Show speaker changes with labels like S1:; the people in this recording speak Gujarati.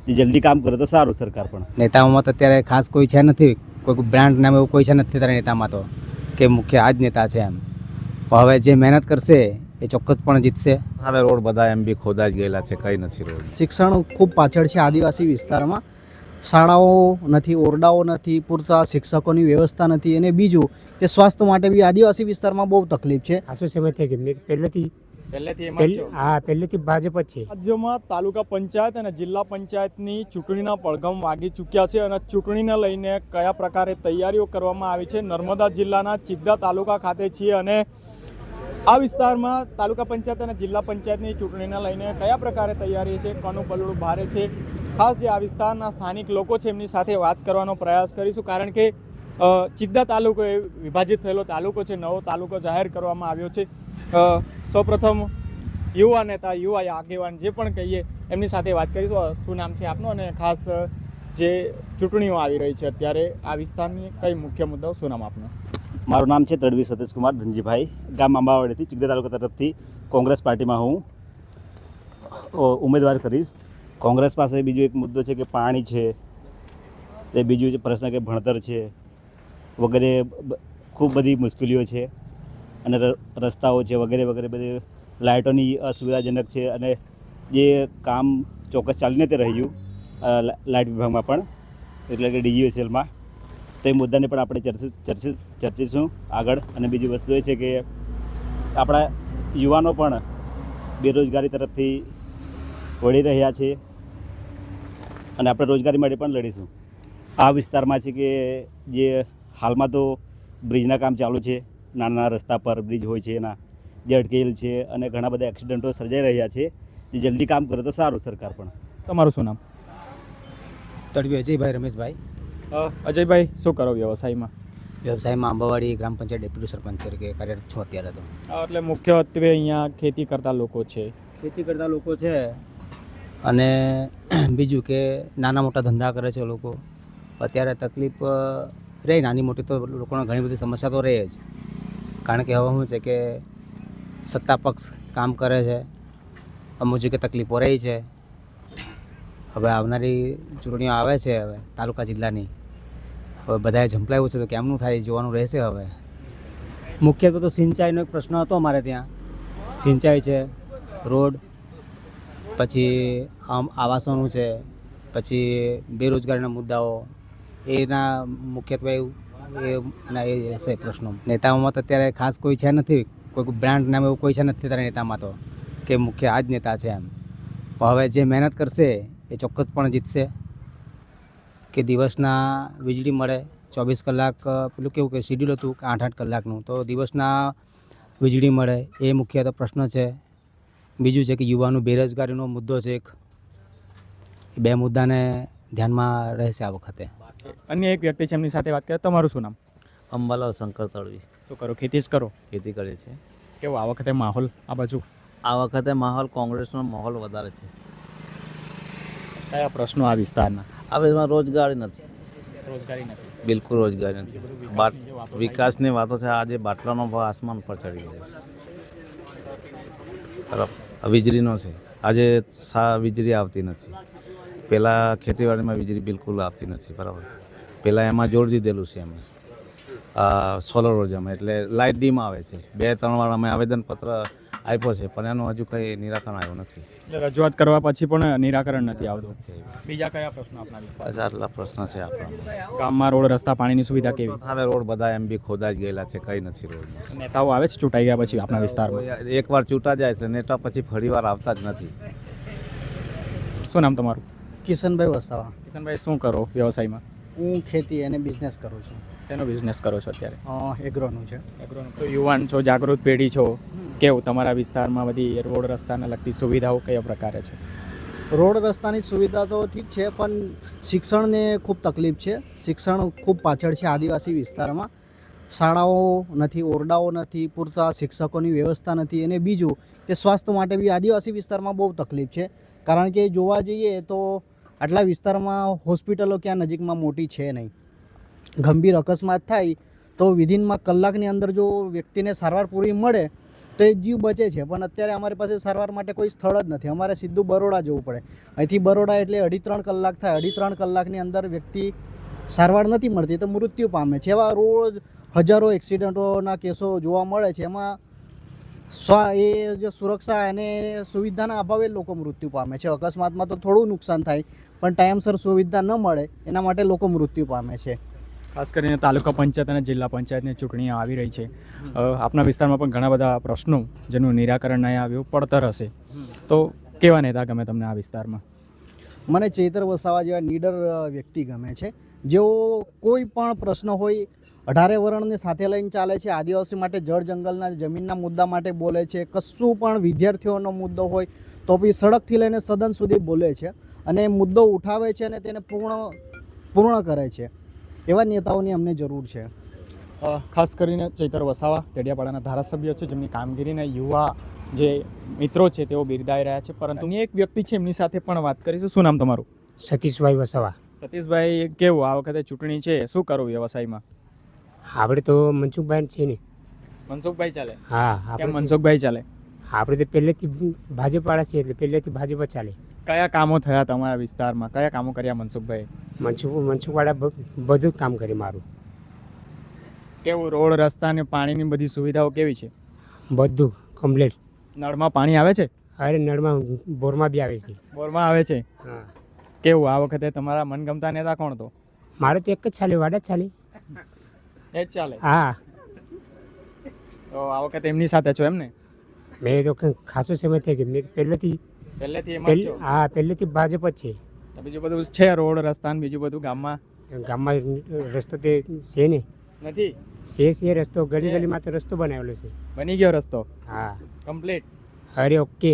S1: જે જલ્દી કામ કરે તો સારું સરકાર પણ.
S2: નેતાઓમાં તો અત્યારે ખાસ કોઈ છે નથી, કોઈ બ્રાન્ડ નામ એવું કોઈ છે નથી ત્યારે નેતામાં તો કે મુખ્ય આ જ નેતા છે એમ. પણ હવે જે મહેનત કરશે એ ચોક્કસપણે જીતશે.
S3: હવે રોડ બધા એમ બી ખોદાઈ જ ગયેલા છે, કંઈ નથી રોડ.
S4: શિક્ષણ ખૂબ પાછળ છે આદિવાસી વિસ્તારમાં. શાળાઓ નથી, ઓરડાઓ નથી, પૂરતા શિક્ષકોની વ્યવસ્થા નથી, અને બીજું કે સ્વાસ્થ્ય માટે બી આદિવાસી વિસ્તારમાં બહુ તકલીફ છે.
S5: આસો સમય થઈ ગઈ પહેલેથી ભાજપ જ છે.
S6: રાજ્યમાં તાલુકા પંચાયત અને જિલ્લા પંચાયતની ચૂંટણીના પડઘમ વાગી ચૂક્યા છે અને ચૂંટણીને લઈને કયા પ્રકારે તૈયારીઓ કરવામાં આવી છે. નર્મદા જિલ્લાના ચિગદા તાલુકા ખાતે છીએ અને આ વિસ્તારમાં તાલુકા પંચાયત અને જિલ્લા પંચાયતની ચૂંટણીને લઈને કયા પ્રકારે તૈયારી છે, કોનું પલડું ભારે છે, ખાસ જે આ વિસ્તારના સ્થાનિક લોકો છે એમની સાથે વાત કરવાનો પ્રયાસ કરીશું. કારણ કે ચિગદા તાલુકો એ વિભાજિત થયેલો તાલુકો છે, નવો તાલુકો જાહેર કરવામાં આવ્યો છે. સૌપ્રથમ યુવા નેતા, યુવા આગેવાન જે પણ કહીએ એમની સાથે વાત કરીશું. શું નામ છે આપનું અને ખાસ જે ચૂંટણીઓ આવી રહી છે અત્યારે આ વિસ્તારની કઈ મુખ્ય મુદ્દાઓ, શું નામ આપનું?
S1: મારું નામ છે તડવી સતીશકુમાર ધનજીભાઈ, ગામ આંબાવાડીથી ચિગદા તાલુકા તરફથી કોંગ્રેસ પાર્ટીમાં હું ઉમેદવાર કરીશ. કોંગ્રેસ પાસે બીજો એક મુદ્દો છે કે પાણી છે, તે બીજું છે પ્રશ્ન કે ભણતર છે વગેરે, ખૂબ બધી મુશ્કેલીઓ છે અને રસ્તાઓ છે વગેરે વગેરે, બધી લાઇટોની અસુવિધાજનક છે અને જે કામ ચોક્કસ ચાલીને તે રહ્યું લાઇટ વિભાગમાં પણ, એટલે કે DGVSLમાં, તો એ મુદ્દાને પણ આપણે ચર્ચીશું આગળ. અને બીજી વસ્તુ એ છે કે આપણા યુવાનો પણ બેરોજગારી તરફથી વળી રહ્યા છે અને આપણે રોજગારી માટે પણ લડીશું. આ વિસ્તારમાં છે કે જે હાલમાં તો બ્રિજના કામ ચાલુ છે, નાના રસ્તા પર બ્રિજ હોય છે એના જે અટકેલ છે અને ઘણા બધા એક્સિડન્ટો સર્જાઈ રહ્યા છે. જે જલ્દી કામ કરે તો સારું સરકાર પણ.
S6: તમારું શું નામ?
S2: તડવી અજયભાઈ રમેશભાઈ.
S6: અજયભાઈ, શું કરો વ્યવસાયમાં?
S2: વ્યવસાયમાં આંબાવાડી ગ્રામ પંચાયત ડેપ્યુટી સરપંચ તરીકે કાર્યરત છું અત્યારે તો.
S6: એટલે મુખ્યત્વે અહીંયા ખેતી કરતા લોકો છે.
S2: ખેતી કરતા લોકો છે અને બીજું કે નાના મોટા ધંધા કરે છે લોકો. અત્યારે તકલીફ રહે નાની મોટી, તો લોકોને ઘણી બધી સમસ્યા તો રહે જ. કારણ કે હવે શું છે કે સત્તા પક્ષ કામ કરે છે, અમુક જગ્યાએ તકલીફો રહી છે. હવે આવનારી ચૂંટણીઓ આવે છે હવે તાલુકા જિલ્લાની, હવે બધાએ ઝંપલાવ્યું છે તો કેમનું થાય જોવાનું રહેશે. હવે મુખ્યત્વે તો સિંચાઈનો એક પ્રશ્ન હતો અમારે ત્યાં. સિંચાઈ છે, રોડ, પછી આવાસોનું છે, પછી બેરોજગારીના મુદ્દાઓ, એના મુખ્યત્વે એ રહેશે પ્રશ્નો. નેતાઓમાં તો અત્યારે ખાસ કોઈ છે નથી, કોઈ બ્રાન્ડ નામ એવું કોઈ છે નથી ત્યારે નેતામાં તો કે મુખ્ય આ જ નેતા છે એમ. પણ હવે જે મહેનત કરશે એ ચોક્કસપણે જીતશે. કે દિવસના વીજળી મળે 24 કલાક, પેલું કેવું કે શિડ્યુલ હતું કે 8-8 કલાકનું, તો દિવસના વીજળી મળે એ મુખ્ય તો પ્રશ્ન છે. બીજું છે કે યુવાનો બેરોજગારીનો મુદ્દો છે એક. એ બે મુદ્દાને ધ્યાનમાં રહેશે આ વખતે.
S6: અન્ય એક વ્યક્તિ છે એમની સાથે વાત કરીએ. તમારું શું નામ?
S3: અંબાલાલ શંકર તળવી.
S6: શું કરો? ખેતી જ કરો?
S3: ખેતી કરે છે.
S6: કેવો આ વખતે માહોલ આ બાજુ?
S3: આ વખતે માહોલ કોંગ્રેસનો માહોલ વધારે છે.
S6: કયા પ્રશ્નો આ વિસ્તારના?
S3: આ વિસ્તારમાં રોજગારી નથી,
S6: રોજગારી નથી,
S3: બિલકુલ રોજગારી નથી. વિકાસની વાતો છે, આજે બાટલાનો ભાવ આસમાન પર ચડી ગયો છે. વીજળીનો છે, આજે વીજળી આવતી નથી. પહેલાં ખેતીવાડીમાં વીજળી બિલકુલ આવતી નથી, બરાબર. પહેલાં એમાં જોડ દીધેલું છે અમે સોલર ઉર્જામાં, એટલે લાઇટ ડીમ આવે છે. 2-3 વાર અમે આવેદનપત્ર આપ્યો છે પણ એનું હજુ કંઈ નિરાકરણ આવ્યું નથી.
S6: એટલે રજૂઆત કરવા પછી પણ નિરાકરણ નથી આવતું. બીજા કયા પ્રશ્નો આપણા વિસ્તાર?
S3: આટલા પ્રશ્ન છે આપણા
S6: ગામમાં. રોડ, રસ્તા, પાણીની સુવિધા કેવી?
S3: હવે રોડ બધા એમ બી ખોદાઈ જ ગયેલા છે, કંઈ નથી રોડ.
S6: નેતાઓ આવે છે ચૂંટાઈ ગયા પછી આપણા વિસ્તારમાં?
S3: એકવાર ચૂંટા જાય છે નેતા, પછી ફરીવાર આવતા જ નથી.
S6: શું નામ તમારું?
S4: કિશનભાઈ વસાવા.
S6: કિશનભાઈ, શું કરો વ્યવસાયમાં?
S4: હું ખેતી અને બિઝનેસ કરું છું.
S6: શેનો બિઝનેસ કરો છો અત્યારે?
S4: એગ્રોનું છે.
S6: એગ્રોનું. તો યુવાન છો, જાગૃત પેઢી છો, કેવું તમારા વિસ્તારમાં બધી રોડ રસ્તાને લગતી સુવિધાઓ કયા પ્રકારે છે?
S4: રોડ રસ્તાની સુવિધા તો ઠીક છે, પણ શિક્ષણને ખૂબ તકલીફ છે. શિક્ષણ ખૂબ પાછળ છે આદિવાસી વિસ્તારમાં. શાળાઓ નથી, ઓરડાઓ નથી, પૂરતા શિક્ષકોની વ્યવસ્થા નથી, અને બીજું કે સ્વાસ્થ્ય માટે બી આદિવાસી વિસ્તારમાં બહુ તકલીફ છે. કારણ કે જોવા જઈએ તો આટલા વિસ્તારમાં હોસ્પિટલો ક્યાં નજીકમાં મોટી છે નહીં. ગંભીર અકસ્માત થાય તો વિધિનમાં કલાકની અંદર જો વ્યક્તિને સારવાર પૂરી મળે તો એ જીવ બચે છે. પણ અત્યારે અમારી પાસે સારવાર માટે કોઈ સ્થળ જ નથી. અમારે સીધું બરોડા જવું પડે. અહીંથી બરોડા એટલે 2.5-3 કલાક થાય. 2.5-3 કલાકની અંદર વ્યક્તિ સારવાર નથી મળતી તો મૃત્યુ પામે છે. એવા રોજ હજારો એક્સિડન્ટોના કેસો જોવા મળે છે. એમાં એ જે સુરક્ષા અને સુવિધાના અભાવે લોકો મૃત્યુ પામે છે. અકસ્માતમાં તો થોડું નુકસાન થાય પણ ટાઈમસર સુવિધા ન મળે એના માટે લોકો મૃત્યુ પામે છે.
S6: ખાસ કરીને તાલુકા પંચાયત અને જિલ્લા પંચાયતની ચૂંટણી આવી રહી છે. આપના વિસ્તારમાં પણ ઘણા બધા પ્રશ્નો જેનું નિરાકરણ નહીં આવ્યું પડતર હશે, તો કેવા નેતા ગમે તમને આ વિસ્તારમાં?
S4: મને ચૈતર વસાવા જેવા નીડર વ્યક્તિ ગમે છે, જેઓ કોઈ પણ પ્રશ્ન હોય 18 વર્ણને સાથે લઈને ચાલે છે. આદિવાસી માટે જળ જંગલના જમીનના મુદ્દા માટે બોલે છે. કશું પણ વિદ્યાર્થીઓનો મુદ્દો હોય તો બી સડકથી લઈને સદન સુધી બોલે છે અને મુદ્દો ઉઠાવે છે અને તેને પૂર્ણ કરે છે. એવા નેતાઓની અમને જરૂર છે.
S6: ખાસ કરીને ચૈતર વસાવા તેડિયાપાડાના ધારાસભ્ય છે, જેમની કામગીરીને યુવા જે મિત્રો છે તેઓ બિરદાવી રહ્યા છે. પરંતુ એક વ્યક્તિ છે એમની સાથે પણ વાત કરીશું. શું નામ તમારું?
S5: સતીશભાઈ વસાવા.
S6: સતીશભાઈ, કેવું આ વખતે ચૂંટણી છે, શું કરવું વ્યવસાયમાં?
S5: આપણે તો મનસુખભાઈ છે ને.
S6: મનસુખભાઈ ચાલે?
S5: હા,
S6: કેમ મનસુખભાઈ ચાલે?
S5: આપણે તો પહેલેથી ભાજપવાળા છે એટલે પહેલેથી ભાજપ જ ચાલે.
S6: કયા કામો થયા તમારા વિસ્તારમાં? કયા કામો કર્યા મનસુખભાઈ?
S5: મનસુખવાળા બધું જ કામ કરે મારું.
S6: કેવું રોડ રસ્તા ને પાણીની બધી સુવિધાઓ કેવી છે?
S5: બધું કમ્પ્લીટ.
S6: નળમાં પાણી આવે છે?
S5: અરે નળમાં બોરમાં બી આવે છે.
S6: બોરમાં આવે છે?
S5: હા.
S6: કેવું આ વખતે તમારા મનગમતા નેતા કોણ તો?
S5: મારે તો એક જ ચાલે, વાડા જ ચાલે.
S6: એ જ ચાલે?
S5: હા.
S6: તો આ વખતે એમની સાથે છો એમ ને?
S5: મેં તો ખાસો સમય થઈ ગયો. મેં પહેલેથી હા પહેલેથી ભાજપ જ છે.
S6: તો બીજું બધું છે રોડ રસ્તા ને બીજું બધું ગામમાં?
S5: ગામમાં રસ્તો તે છે ને.
S6: નથી?
S5: છે રસ્તો, ગલી ગલીમાં તો રસ્તો બનાવેલો છે.
S6: બની ગયો રસ્તો?
S5: હા
S6: કમ્પ્લીટ?
S5: અરે ઓકે.